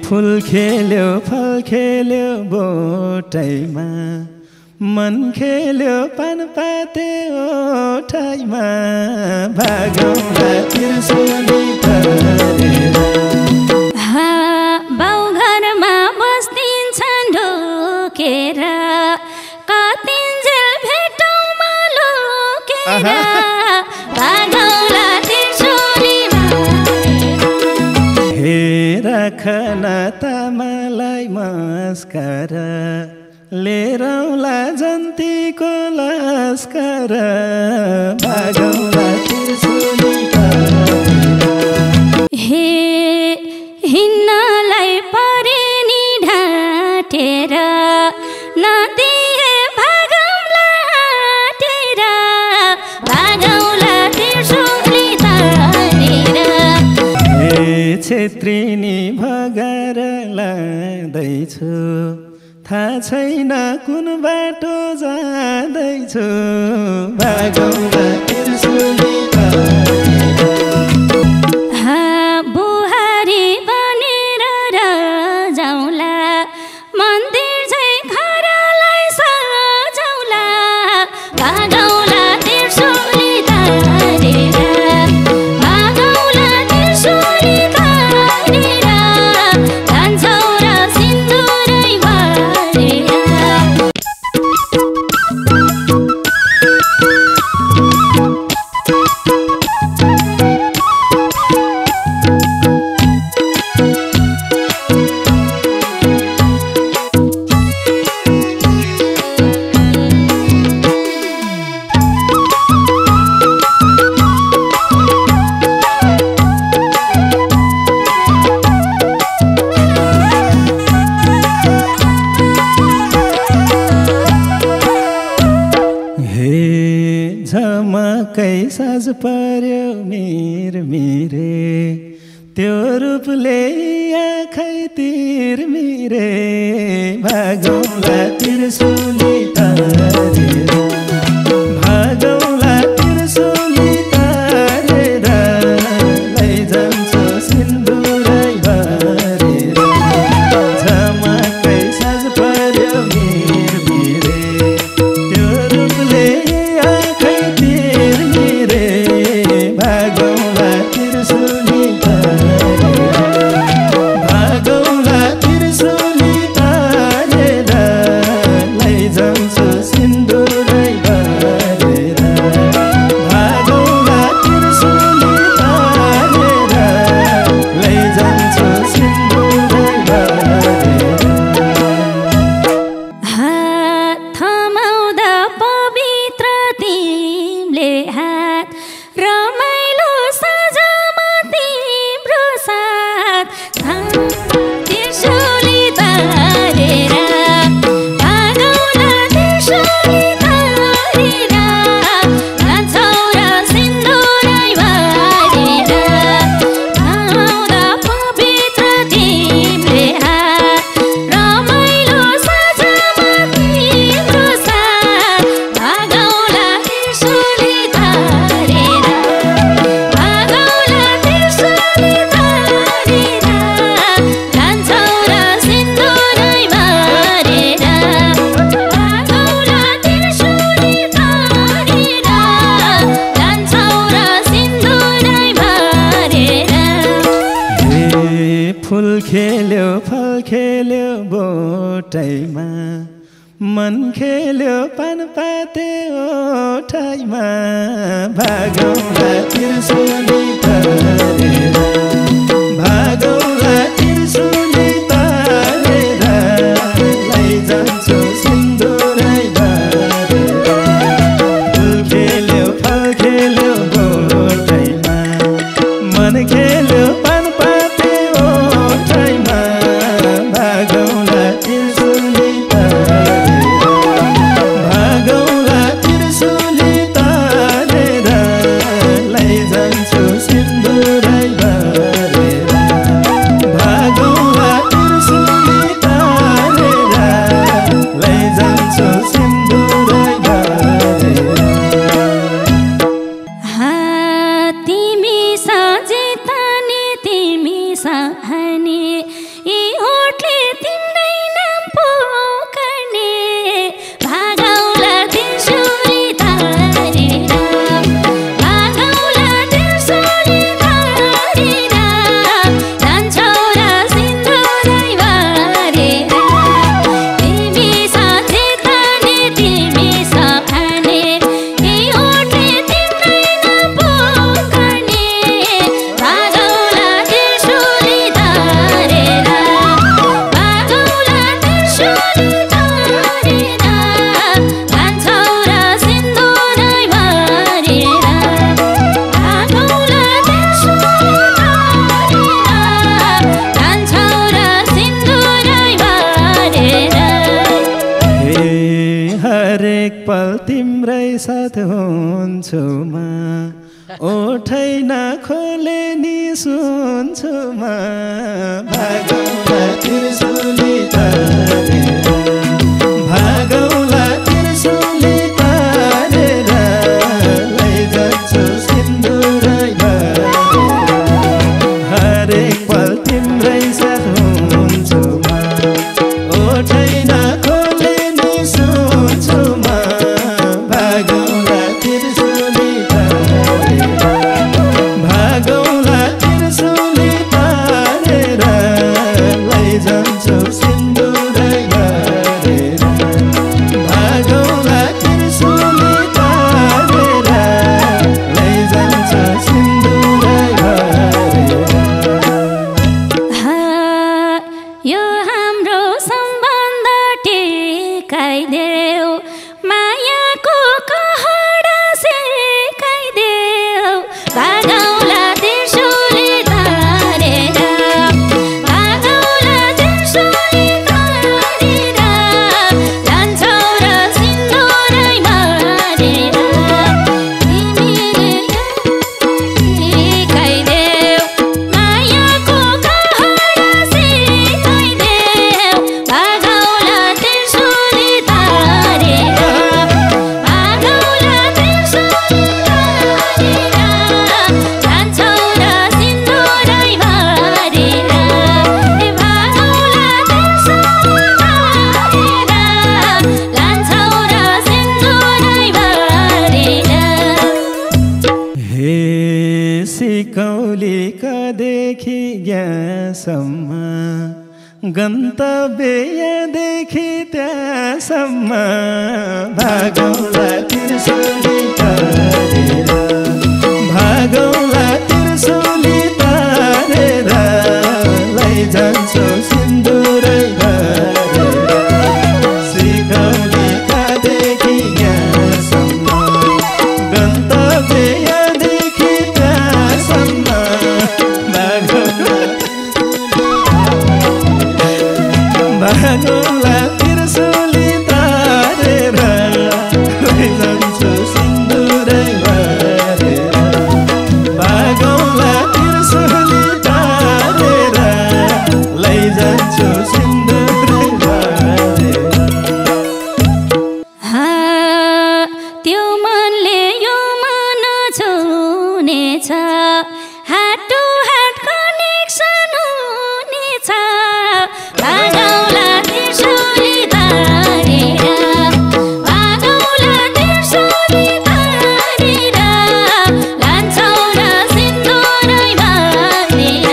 फूल खेल्यो फल खेल्यो बोटैमा मन खेल्यो पान पाते ओठैमा भागौँला त्रिशुली तरेर बाउघरमा बस्दिन्छन् ढोकेर कतिन्जेल भेटौँमा लुकेर भागौँला त्रिशुलीमा हे राखन त मलाई मस्कर लिएरौँला जन्तीको लस्कर भागौँला त्रिशुली तरेर हे हिँड्नलाई परे नि ढाँटेर नदिए भागौँला हाटेर भागौँला त्रिशुली तरेर हे क्षेत्रिनी भगाएर लाँदैछु थाहा छैन कुन बाटो जाँदैछु भागौँला त्रिशुली तरेर बुहारी बनेर जाउँला मन्दिर झैँ घरलाई सजाउँला भागौँला त्रिशुली तरेर भागौँला त्रिशुली तरेर जान्छौँ र सिन्दुरै भरेर झमकै साँझ पर्यो मिरे त्यो रूपले आँखै तिरमिरे भागौँला त्रिशुली तरेर भागौँला त्रिशुली तरेर लैजान्छु सिन्दुरै भरेर झमकै साँझ पर्यो मिरे त्यो रूपले भागौँला त्रिशुली तरेर भागौँला त्रिशुली तरेर लैजान्छु सिन्दुरै भरेर भागौँला त्रिशुली तरेर लैजान्छु सिन्दुरै भरेर थमाउँदा पवित्र तिमीले हात रमाइलो साँझमा तिम्रो साथ त्रिशुली तरेर भागौँला त्रिशुली तरेर जान्छौँ र सिन्दुरै भरेर थमाउँदा पवित्र तिमीले हात रमाइलो साँझमा तिम्रो साथ भागौँला त्रिशुली तरेर भागौँला त्रिशुली तरेर जान्छौँ र सिन्दुरै भरेर भागौँला त्रिशुली तरेर जान्छौँ र सिन्दुरै भरेर हे फूल खेल्यो फल खेल्यो बोटैमा मन खेल्यो पान पाते ओठैमा भागौँला त्रिशुली तरेर भागौँला त्रिशुली तरेर लैजान्छु सिन्दुरै भरेर फूल खेल्यो फल खेल्यो बोटैमा मन खेल्यो पान पाते ओठैमा भागौँला त्रिशुली तरेर भागौँला त्रिशुली तरेर लैजान्छु सिन्दुरै भरेर भागौँला त्रिशुली तरेर लैजान्छु सिन्दुरै भरेर तिमी सजेतानी तिमी सहने यी होठले तिम्रै नाम पोखर्ने भागौला त्रिशूली धारेर भागौला त्रिशूली धारेर जान्छौ र सिन्दुरै भरेर तिमी साथै ताने तिमी सखाने यी होठले तिम्रै नाम पोखर्ने भागौला त्रिशूली धारेर भागौला त्रिशूली धारेर जान्छौ र सिन्दुरै भरेर भागौला त्रिशूली धारेर जान्छौ र सिन्दुरै भरेर हे हरेक पल तिम्रै साथ हुन्छु म ओठै नखोले नि सुन्छु म भागौला त्रिशूली धारेर भागौला त्रिशूली धारेर लैजान्छु सिन्दुरै भरेर हरेक पल तिम्रै साथ हुन्छु म ओठै नखोले नि सुन्छु म भागौला त्रिशूली धारेर भागौला त्रिशूली धारेर लैजान्छु सिन्दुरै भरेर भागौला त्रिशूली धारेर लैजान्छु सिन्दुरै भरेर यो हाम्रो सम्बन्ध टेकाइदेऊ मायाको कहरा सिकाइदेऊ भागौला त्रिशूली धारेर भागौला त्रिशूली धारेर जान्छौ र सिन्दुरै भरेर तिमीले सिकाइदेऊ मायाको कहरा सिकाइदेऊ भागौला त्रिशूली धारेर भागौला त्रिशूली धारेर जान्छौ र सिन्दुरै भरेर भागौला त्रिशूली धारेर जान्छौ र सिन्दुरै भरेर हे सिकौलीकादेखि यहाँसम्म गन्तव्यदेखि त्यहाँसम्म भागौला त्रिशूली धारेर भागौला त्रिशूली धारेर लैजान्छु सिन्दुरै भरेर सिकौलीकादेखि यहाँसम्म गन्तव्यदेखि त्यहाँसम्म भागौला त्रिशूली धारेर लैजान्छु सिन्दुरै भरेर भागौला त्रिशूली धारेर लैजान्छु सिन्दुरै भरेर त्यो मनले यो मन छुनेछ हाट टु हाट कनेक्सन हुनेछ भागौला त्रिशूली धारेर भागौला त्रिशूली धारेर जान्छौ र सिन्दुरै भरेर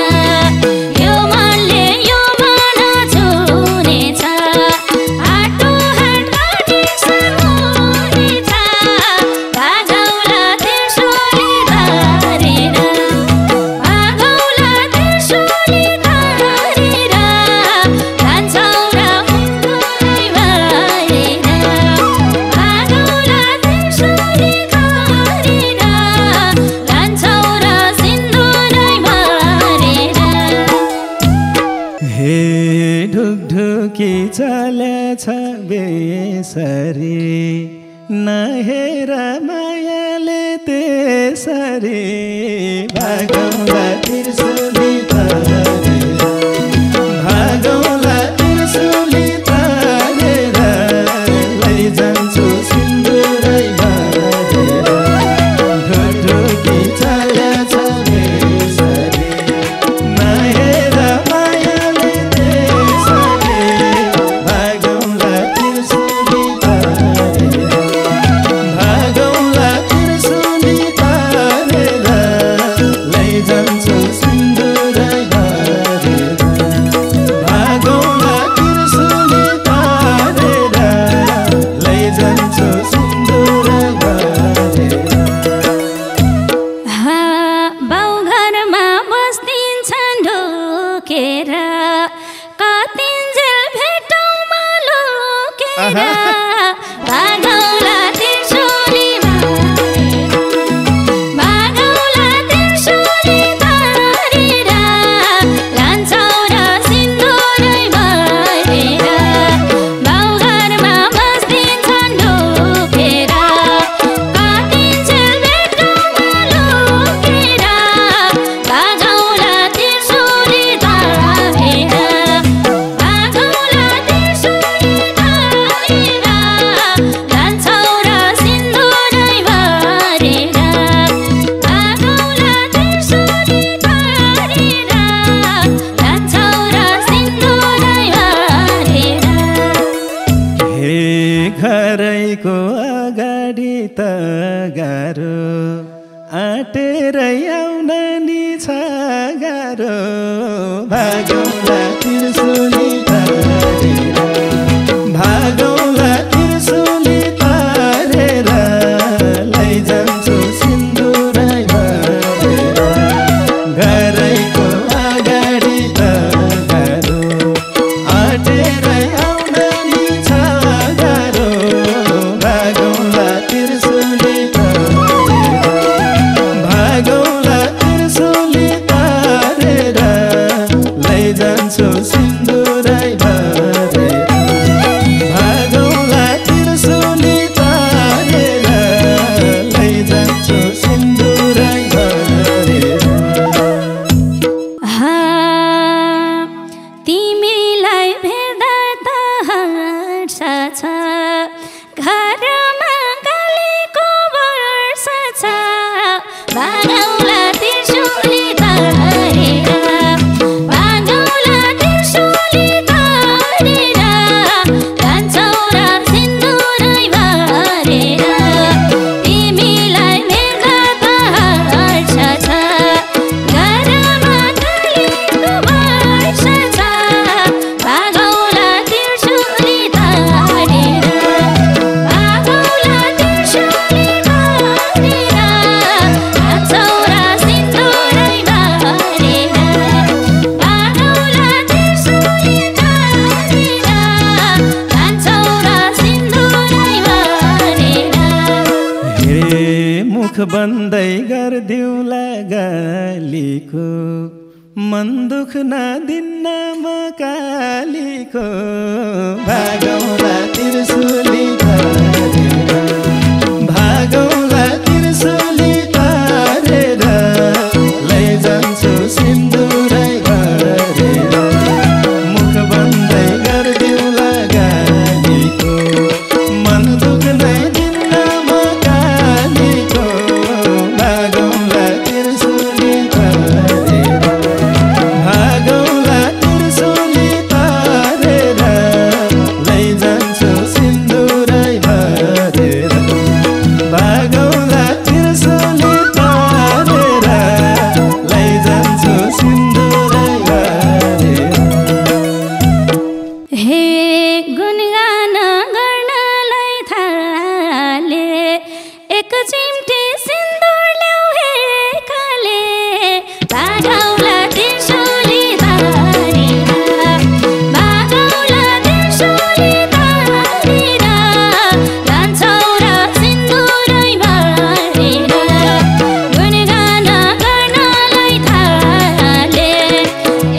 यो मनले यो मन छुनेछ हाट टु हाट कनेक्सन हुनेछ भागौला त्रिशूली धारेर भागौला त्रिशूली धारेर जान्छौ र सिन्दुरै भरेर भागौला त्रिशूली धारेर जान्छौ र सिन्दुरै भरेर हे ढुकढुकी चलेछ बेसरी नहेर मायाले त्यसरी भागौला त्रिशूली धारेर भागौला त्रिशूली धारेर लैजान्छु सिन्दुरै भरेर ढुकढुकी चलेछ बेसरी नहेर मायाले लोकेर कतिन्जेल भेटौँमा लोकेर भागौँला त्रिशूली भागौँला त्रिशूली धरेर लान्छौँ र सिन्दुरै भरेर बाउघरमा बस्दिन्छन् ढोकेर कतिन्जेल भेटौँमा लोकेर भागौँला त्रिशूली धरेर भागौँला त्रिशूली धरेर लान्छौँ र सिन्दुरै भरेर भागौँला त्रिशूली धरेर लान्छौँ र सिन्दुरै भरेर हे घरैको अगाडि त गाह्रो आँटेरै आउन नि छ गाह्रो भागौँला त्रिशूली धरेर भागौँला त्रिशूली धरेर लैजान्छु सिन्दुरै भरेर घरैको अगाडि त गाह्रो आँटेरै आउन नि छ गाह्रो भागौँला त्रिशूली धरेर भागौँला त्रिशूली धरेर लैजान्छु सिन्दुरै भरेर भागौँला त्रिशूली धरेर लैजान्छु सिन्दुरै भरेर तिमीलाई भेट्दा त हर्ष छ घरमा गालीको वर्ष छ भागौँला त्रिशूली धरेर भागौँला त्रिशूली धरेर लान्छौँ र सिन्दुरै भरेर तिमीलाई भेट्दा त हर्ष छ घरमा गालीको वर्ष छ भागौँला त्रिशूली धरेर भागौँला त्रिशूली धरेर लान्छौँ र सिन्दुरै भरेर भागौँला त्रिशूली धरेर लान्छौँ र सिन्दुरै भरेर हे मुख बन्दै गरिदिउँला गालीको मन दुख्न दिन्न म कालीको भागौँला त्रिशूली धरेर भागौँला त्रिशूली धरेर लैजान्छु सिन्दुरै भरेर मुख बन्दै गरिदिउँला गालीको मन दुख्नै दिन्न म कालीको भागौँला त्रिशूली धरेर भागौँला त्रिशूली धरेर लैजान्छु सिन्दुरै भरेर भागौँला त्रिशूली धरेर लैजान्छु सिन्दुरै भरेर हे गुणगान गर्नलाई थाले एक चिम्टी सिन्दुर ल्याऊ हे काले भागौँला त्रिशूली धरेर भागौँला त्रिशूली धरेर लान्छौँ र सिन्दुरै भरेर गुणगान गर्नलाई थाले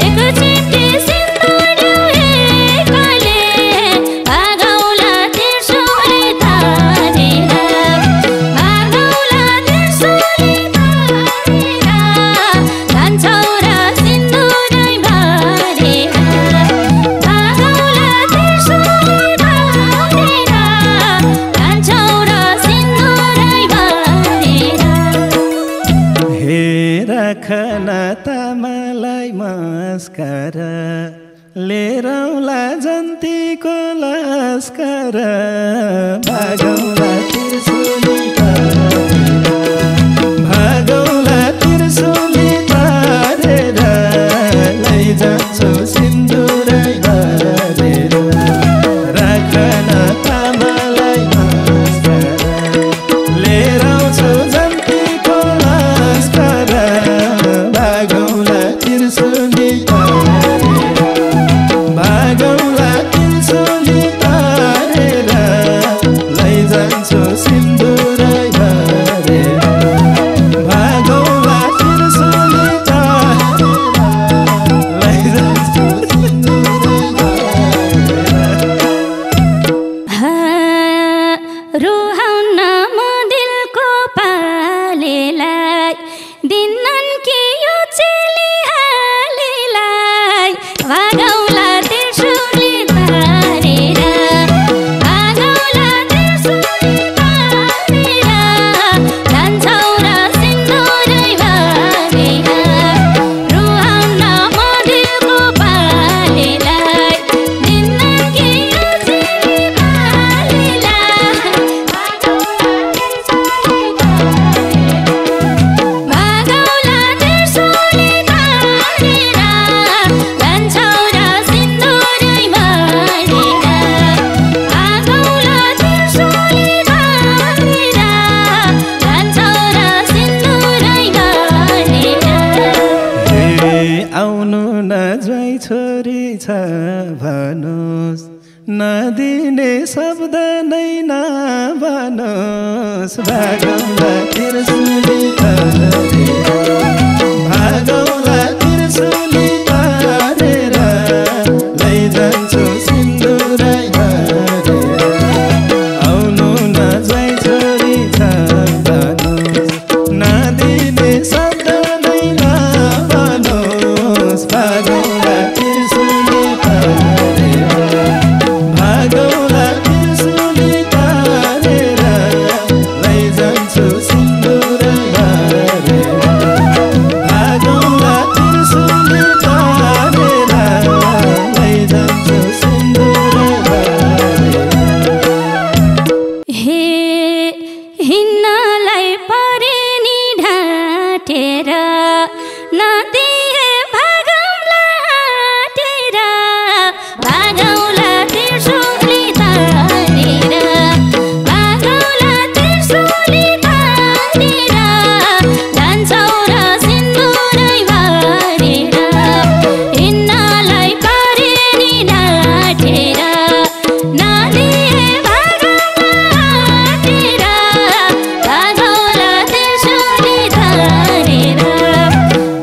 एक चिम्टी सिन्दुर ल्याऊ हे काले भागौँला त्रिशूली धरेर भागौँला त्रिशूली धरेर लान्छौँ र सिन्दुरै भरेर भागौँला त्रिशूली धरेर लान्छौँ र सिन्दुरै भरेर हे राखन त मलाई मस्कर लिएर आउँला जन्तीको लस्कर भागौँला त्रिशूली धरेर भागौँला त्रिशूली धरेर लैजान्छु सिन्दुरै भरेर राखन त मलाई मस्कर लिएर आउँछु जन्तीको लस्कर भागौँला त्रिशूली धरेर छोरी छ भनोस् नदिने शब्द नै नभनोस् भागौँला त्रिशुली तारेर भागौँला त्रिशुली तारेर लैजान्छु सिन्दुरै भरेर आउनु न ज्वाइँ छोरी छ भनोस् नदिने शब्द नै नभनोस् भागौँला त्रिशुली तारेर भागौँला त्रिशुली तारेर लैजान्छु सिन्दुरै भरेर भागौँला त्रिशुली तारेर लैजान्छु सिन्दुरै भरेर हे हिन्नलाई परे नि ढाँटेर नदिए भागौँला हाटेर भागौँला त्रिशुली तारेर भागौँला त्रिशुली तारेर जान्छौ र सिन्दुरै भरेर हिन्नलाई परे नि ढाँटेर नदिए भागौँला हाटेर भागौँला त्रिशुली तारेर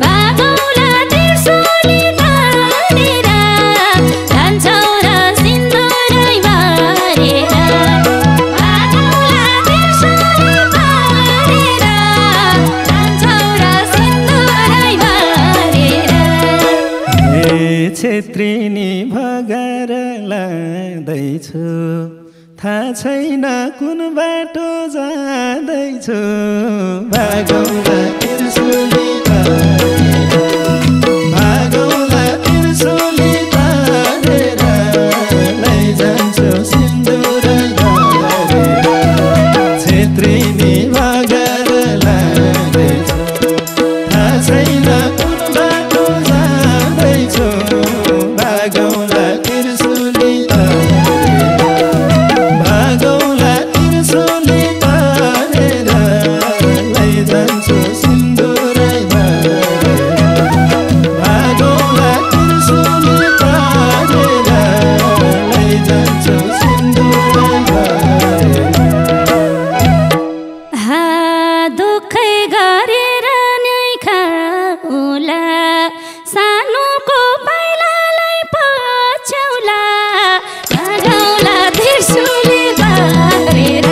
भागौँला त्रिशुली तारेर जान्छौ र सिन्दुरै भरेर भागौँला त्रिशुली तारेर जान्छौ र सिन्दुरै भरेर हे छेत्रिनी भगाएर लाँदैछु थाहा छैन कुन बाटो जाँदैछु भागौँला त्रिशुली तारेर भागौँला त्रिशुली तारेर लैजान्छु सिन्दुरै भरेर छेत्रिनी भगाएर लाँदैछु थाहा छैन कुन बाटो जाँदैछु भागौँला त्रिशुली तारेर भागौँला त्रिशुली तारेर लैजान्छु सिन्दुरै भरेर भागौँला त्रिशुली तारेर लैजान्छु सिन्दुरै भरेर दुःखै गरेर नै खाउला सानोको पाइलालाई पछ्याउला भागौँला त्रिशुली भरेर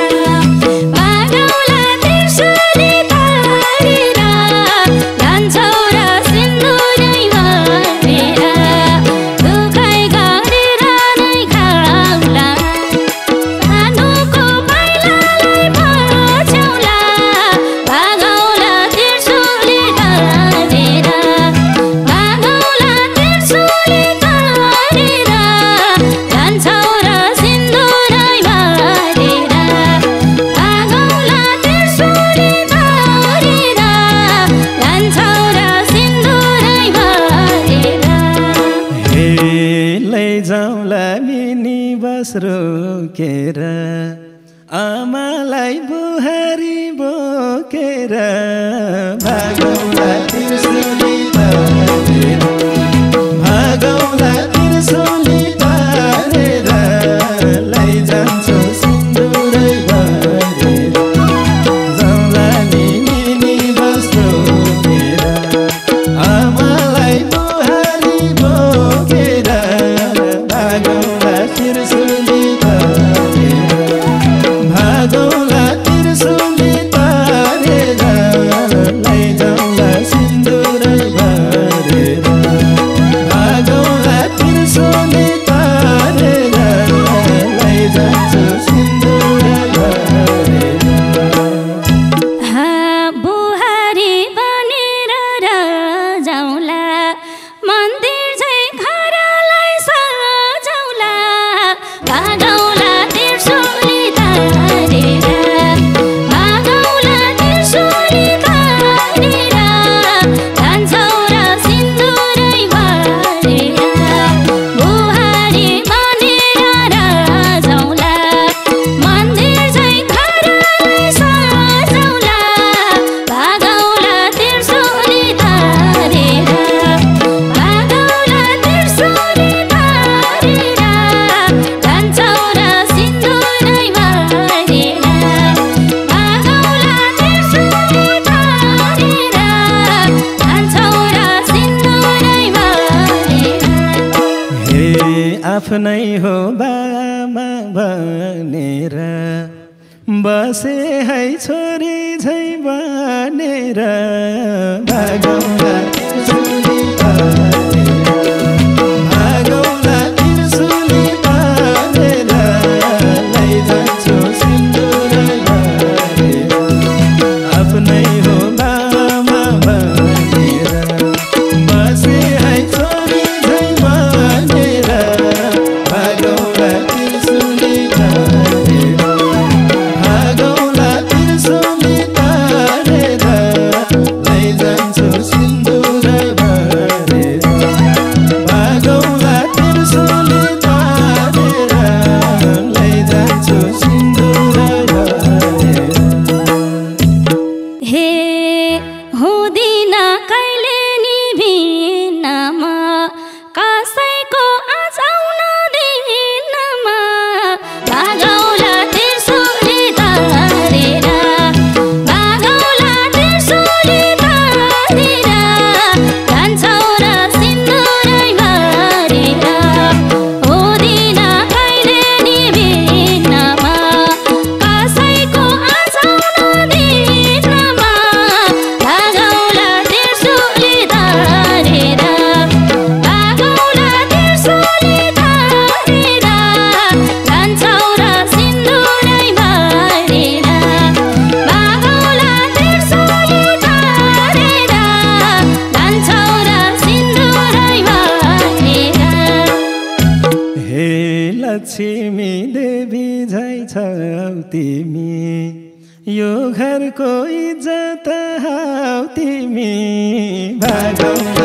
भागौँला त्रिशुली तारेर जान्छौ र सिन्दुरै भरेर दुःखै गरेर नै खाउला सानोको पाइलालाई पछ्याउला भागौँला त्रिशुली तारेर भागौँला त्रिशुली तारेर जान्छौ र सिन्दुरै भरेर भागौँला त्रिशुली तारेर जान्छौ र सिन्दुरै भरेर हे लैजाउँला मिनी बस रोकेर आमालाई बुहारी बोकेर भागौँला त्रिशुली तारेर भागौँला त्रिशुली तारेर लैजान्छु सिन्दुरै भरेर जाउँला नि मिनी बस रोकेर आमालाई बुहारी बोकेर भागौँला त्रिशुली तारेर भागौँला त्रिशुली तारेर लैजाउँला सिन्दुरै आफ्नै हो बाबा भनेर बसे है छोरी झै बनेर भागौँला त्रिशुली भागौँला त्रिशुली पारेर लैजान्छु सिन्दुर भरेर आफ्नै हो बाबा भनेर बसे है छोरी झै बनेर भागौँला त्रिशुली पारेर भागौँला त्रिशुली पारेर लैजान्छु सिन्दुर भरेर भागौँला त्रिशुली पारेर लैजान्छु सिन्दुर भरेर हे हुँदिन कहिले नि भिन्नमा कसैको आउँछ दिनमा भागौँला त्रिशुली तारेर भागौँला त्रिशुली तारेर जान्छौ र सिन्दुरै भरेर हुँदिन कहिले नि भिन्नमा कसैको आउँछ दिनमा भागौँला त्रिशुली तारेर भागौँला त्रिशुली तारेर जान्छौ र सिन्दुरै भरेर भागौँला त्रिशुली तारेर जान्छौ र सिन्दुरै भरेर हे लक्ष्मी देवी झै छौ तिमी यो घरको इज्जत हौ तिमी भागौँला